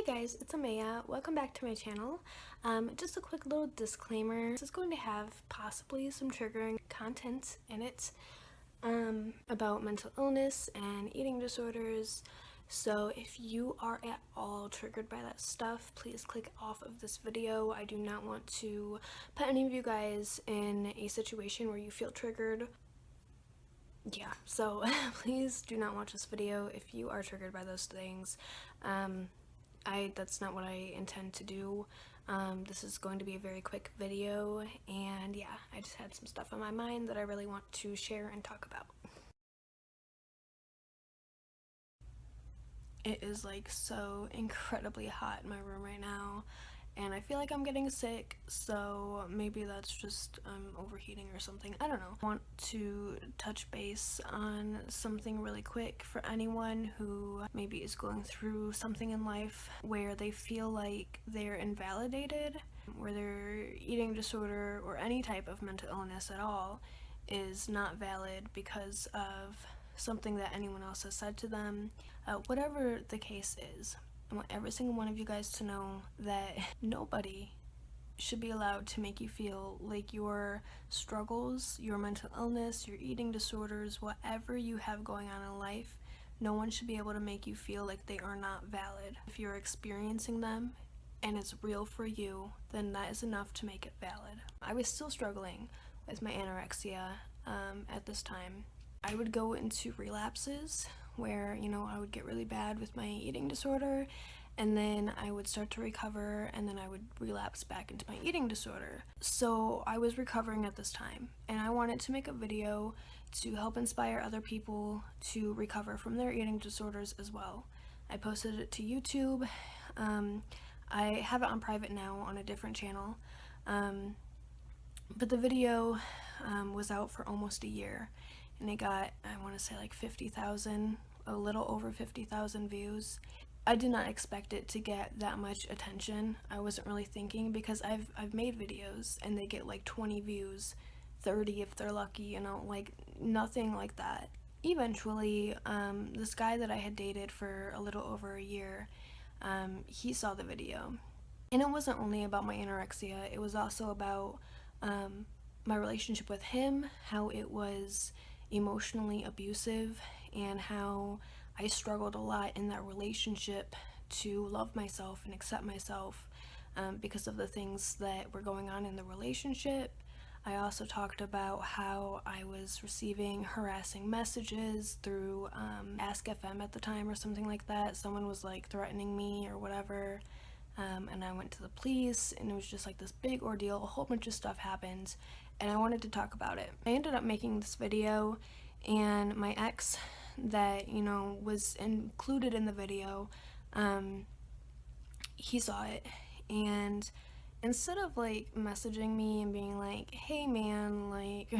guys, it's Amaya. Welcome back to my channel. Just a quick little disclaimer. This is going to have possibly some triggering content in it about mental illness and eating disorders. So if you are at all triggered by that stuff, please click off of this video. I do not want to put any of you guys in a situation where you feel triggered. Yeah, so please do not watch this video if you are triggered by those things. That's not what I intend to do. This is going to be a very quick video, and yeah, I just had some stuff on my mind that I really want to share and talk about. It is like so incredibly hot in my room right now, and I feel like I'm getting sick, so maybe that's just overheating or something. I don't know. I want to touch base on something really quick for anyone who maybe is going through something in life where they feel like they're invalidated, where their eating disorder or any type of mental illness at all is not valid because of something that anyone else has said to them. Whatever the case is, I want every single one of you guys to know that nobody should be allowed to make you feel like your struggles, your mental illness, your eating disorders, whatever you have going on in life, no one should be able to make you feel like they are not valid. If you're experiencing them and it's real for you, then that is enough to make it valid. I was still struggling with my anorexia at this time. I would go into relapses where, I would get really bad with my eating disorder, and then I would start to recover, and then I would relapse back into my eating disorder. So I was recovering at this time, and I wanted to make a video to help inspire other people to recover from their eating disorders as well. I posted it to YouTube. I have it on private now on a different channel, but the video was out for almost a year, and it got, I want to say, like 50,000, a little over 50,000 views. I did not expect it to get that much attention. I wasn't really thinking, because I've made videos and they get like 20 views, 30 if they're lucky, like nothing like that. Eventually, this guy that I had dated for a little over a year, he saw the video. And it wasn't only about my anorexia, it was also about my relationship with him, how it was emotionally abusive, and how I struggled a lot in that relationship to love myself and accept myself because of the things that were going on in the relationship. I also talked about how I was receiving harassing messages through Ask FM at the time or something like that. Someone was like threatening me or whatever, and I went to the police, and it was just like this big ordeal. A whole bunch of stuff happened, and I wanted to talk about it. I ended up making this video, and my ex that, was included in the video, he saw it, and instead of like messaging me and being like, hey man, like,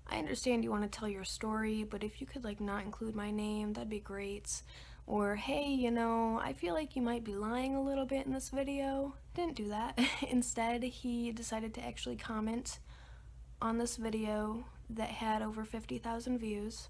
I understand you want to tell your story, but if you could like not include my name, that'd be great. Or, hey, I feel like you might be lying a little bit in this video. Didn't do that. Instead, he decided to actually comment on this video that had over 50,000 views,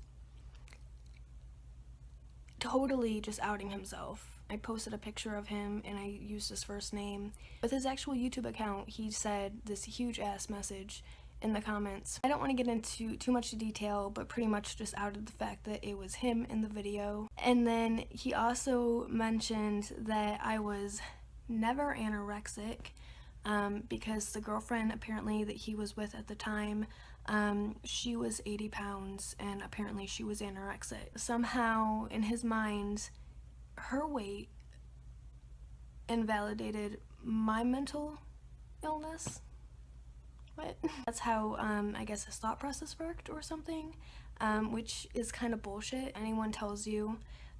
totally just outing himself. I posted a picture of him and I used his first name. With his actual YouTube account, he said this huge ass message in the comments. I don't want to get into too much detail, but pretty much just outed the fact that it was him in the video. And then he also mentioned that I was never anorexic, because the girlfriend apparently that he was with at the time, she was 80 pounds and apparently she was anorexic. Somehow in his mind, her weight invalidated my mental illness. What? That's how I guess his thought process worked or something, which is kind of bullshit. Anyone tells you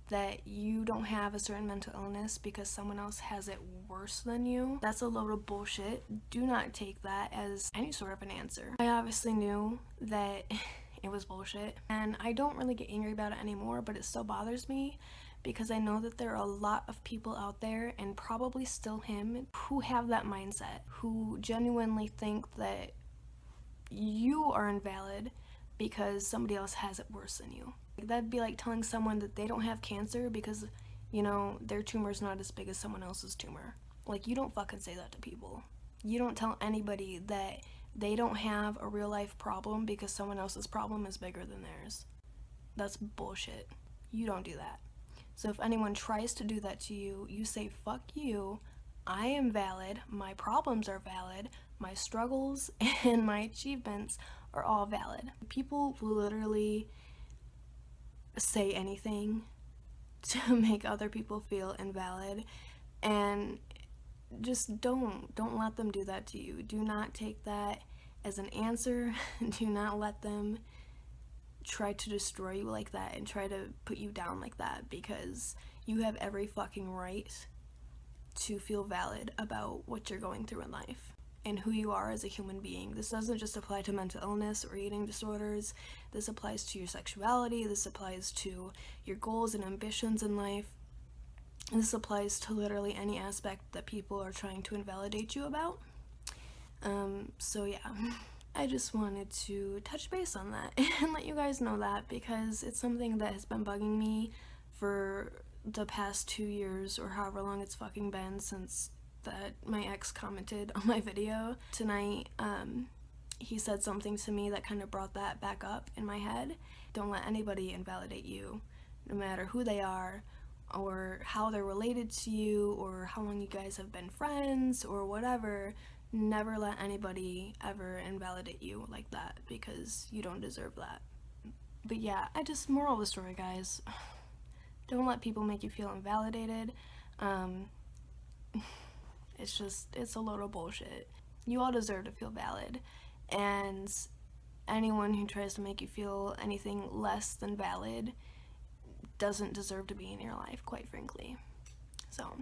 that you don't have a certain mental illness because someone else has it worse than you, that's a load of bullshit. Do not take that as any sort of an answer. I obviously knew that it was bullshit, and I don't really get angry about it anymore, but it still bothers me because I know that there are a lot of people out there, and probably still him, who have that mindset, who genuinely think that you are invalid because somebody else has it worse than you. That'd be like telling someone that they don't have cancer because you know, their tumor's not as big as someone else's tumor. Like, you don't fucking say that to people. You don't tell anybody that they don't have a real life problem because someone else's problem is bigger than theirs. That's bullshit. You don't do that. So if anyone tries to do that to you, you say, fuck you. I am valid. My problems are valid. My struggles and my achievements are all valid. People will literally say anything to make other people feel invalid, and just don't let them do that to you. Do not take that as an answer. Do not let them try to destroy you like that and try to put you down like that, because you have every fucking right to feel valid about what you're going through in life and who you are as a human being. This doesn't just apply to mental illness or eating disorders. This applies to your sexuality. This applies to your goals and ambitions in life. This applies to literally any aspect that people are trying to invalidate you about. So yeah, I just wanted to touch base on that and let you guys know that, because it's something that has been bugging me for the past 2 years or however long it's fucking been since that my ex commented on my video. Tonight, he said something to me that kind of brought that back up in my head. Don't let anybody invalidate you, no matter who they are or how they're related to you or how long you guys have been friends or whatever. Never let anybody ever invalidate you like that, because you don't deserve that. But yeah, moral of the story, guys, don't let people make you feel invalidated. It's a load of bullshit. You all deserve to feel valid, and anyone who tries to make you feel anything less than valid doesn't deserve to be in your life, quite frankly. So